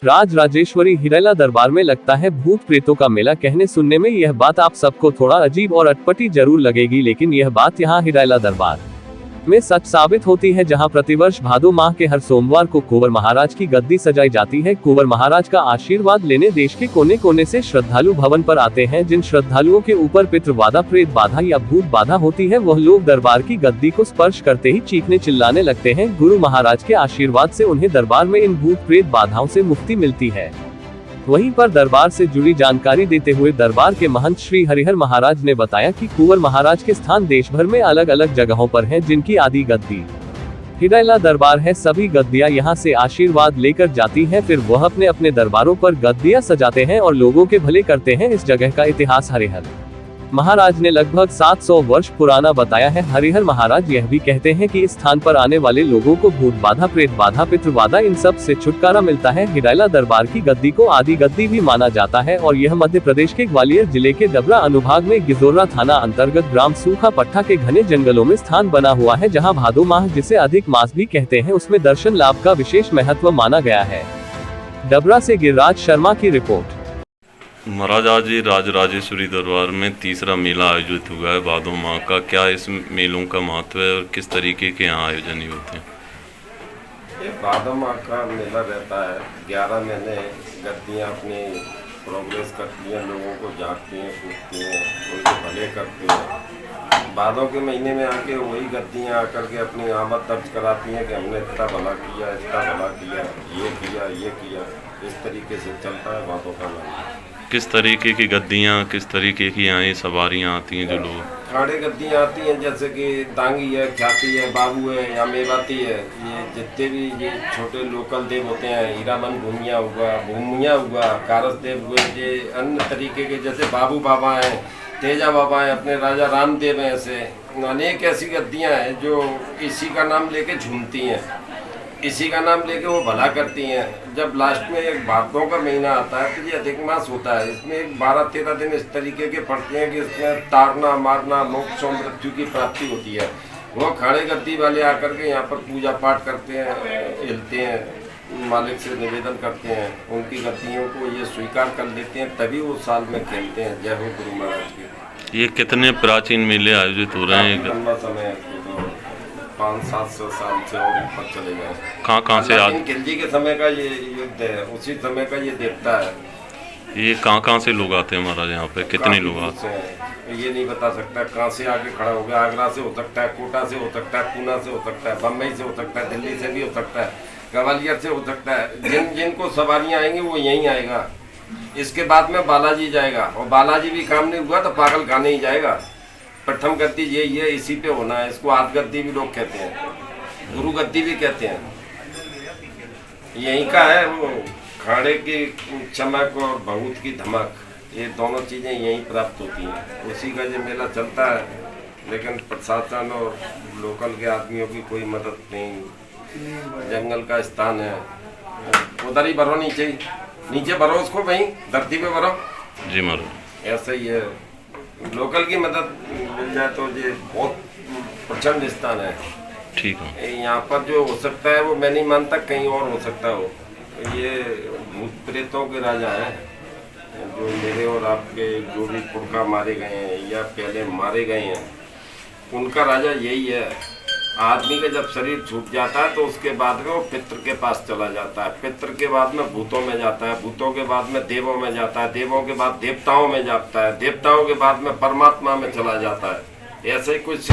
राज राजेश्वरी हिरैला दरबार में लगता है भूत प्रेतों का मेला। कहने सुनने में यह बात आप सबको थोड़ा अजीब और अटपटी जरूर लगेगी, लेकिन यह बात यहाँ हिरैला दरबार में सच साबित होती है, जहाँ प्रतिवर्ष भादो माह के हर सोमवार को कुंवर महाराज की गद्दी सजाई जाती है। कुंवर महाराज का आशीर्वाद लेने देश के कोने कोने से श्रद्धालु भवन पर आते हैं। जिन श्रद्धालुओं के ऊपर पितृ बाधा, प्रेत बाधा या भूत बाधा होती है, वह लोग दरबार की गद्दी को स्पर्श करते ही चीखने चिल्लाने लगते हैं। गुरु महाराज के आशीर्वाद से उन्हें दरबार में इन भूत प्रेत बाधाओं से मुक्ति मिलती है। वहीं पर दरबार से जुड़ी जानकारी देते हुए दरबार के महंत श्री हरिहर महाराज ने बताया कि कुंवर महाराज के स्थान देश भर में अलग अलग जगहों पर हैं, जिनकी आदि गद्दी हिरैला दरबार है। सभी गद्दियां यहां से आशीर्वाद लेकर जाती हैं, फिर वह अपने अपने दरबारों पर गद्दियां सजाते हैं और लोगों के भले करते हैं। इस जगह का इतिहास हरिहर महाराज ने लगभग 700 वर्ष पुराना बताया है। हरिहर महाराज यह भी कहते हैं कि इस स्थान पर आने वाले लोगों को भूत बाधा, प्रेत बाधा, पितृ बाधा, इन सब से छुटकारा मिलता है। हिरैला दरबार की गद्दी को आदि गद्दी भी माना जाता है और यह मध्य प्रदेश के ग्वालियर जिले के डबरा अनुभाग में गिजोरा थाना अंतर्गत ग्राम सूखा पट्टा के घने जंगलों में स्थान बना हुआ है, जहाँ भादो माह, जिसे अधिक मास भी कहते हैं, उसमें दर्शन लाभ का विशेष महत्व माना गया है। डबरा से गिरिराज शर्मा की रिपोर्ट। महाराज आज राज राजेश्वरी दरबार में तीसरा मेला आयोजित हुआ है भादो माह का। क्या इस मेलों का महत्व है और किस तरीके के यहाँ आयोजन होते हैं? ये भादो माह का मेला रहता है। 11 महीने गद्दियाँ अपनी प्रोग्रेस करती हैं, लोगों को जागती हैं, पूछती हैं, उनके भले करती हैं। भादों के महीने में आके वही गद्दियाँ आकर के अपनी आमद दर्ज कराती हैं कि हमने इतना भला किया, इतना भला किया, ये किया, ये किया। इस तरीके से चलता है भादों का मेला। किस तरीके की गद्दियाँ, किस तरीके की यहाँ सवारियाँ आती हैं? जो लोग खाड़े गद्दियाँ आती हैं, जैसे कि दांगी है, ख्याति है, बाबू है या मेवाती है। ये जितने भी ये छोटे लोकल देव होते हैं, हीरामन भूमिया हुआ, कारस देव हुए, ये अन्य तरीके के जैसे बाबू बाबा हैं, तेजा बाबा हैं, अपने राजा रामदेव हैं, ऐसे अनेक ऐसी गद्दियाँ हैं जो इसी का नाम लेके झूमती हैं, इसी का नाम लेके वो भला करती हैं। जब लास्ट में एक भादों का महीना आता है तो ये अधिक मास होता है। इसमें एक 12-13 दिन इस तरीके के पड़ते हैं कि इसमें तारना मारना, मोक्ष और मृत्यु की प्राप्ति होती है। वो खाड़े गद्दी वाले आकर के यहाँ पर पूजा पाठ करते हैं, हिलते हैं, मालिक से निवेदन करते हैं, उनकी गद्दियों को ये स्वीकार कर लेते हैं, तभी वो साल में खेलते हैं। जय हो गुरु महाराज की। ये कितने प्राचीन मेले आयोजित हो रहे हैं? लंबा समय है, 500-700 साल से और ऊपर चले गए। कहाँ से आज खिलजी के समय का ये युद्ध है, उसी समय का ये देवता है। ये कहाँ से लोग आते हैं महाराज यहाँ पे? कितने लोग आते हैं ये नहीं बता सकता कहाँ से आके खड़ा हो गया। आगरा से हो सकता है, कोटा से हो सकता है, पूना से हो सकता है, बम्बई से हो सकता है, दिल्ली से भी हो सकता है, ग्वालियर से हो सकता है। जिनको सवारियाँ आएंगी वो यहीं आएगा। इसके बाद में बालाजी जाएगा और बालाजी भी काम नहीं हुआ तो पागल खाने ही जाएगा। प्रथम गद्दी यही है, इसी पे होना है। इसको आद गद्दी भी लोग कहते हैं, गुरु गद्दी भी कहते हैं। यहीं का है वो खाड़े की चमक और बहुत की धमक, ये दोनों चीज़ें यहीं प्राप्त होती हैं। उसी का ये मेला चलता है, लेकिन प्रशासन और लोकल के आदमियों की कोई मदद नहीं। जंगल का स्थान है, उधर ही भरो, नीचे भरो उसको, वहीं धरती पे भरो। जी महाराज ऐसा ही है। लोकल की मदद मिल जाए तो ये बहुत प्रचंड स्थान है। ठीक है। यहाँ पर जो हो सकता है वो मैं नहीं मानता कहीं और हो सकता हो। ये भूत प्रेतों के राजा हैं, जो मेरे और आपके जो भी पुरखा मारे गए हैं या पहले मारे गए हैं, उनका राजा यही है। आदमी का जब शरीर छूट जाता है तो उसके बाद में वो पितृ के पास चला जाता है, पितृ के बाद में भूतों में जाता है, भूतों के बाद में देवों में जाता है, देवों के बाद देवताओं में जाता है, देवताओं के बाद में परमात्मा में चला जाता है। ऐसे ही कुछ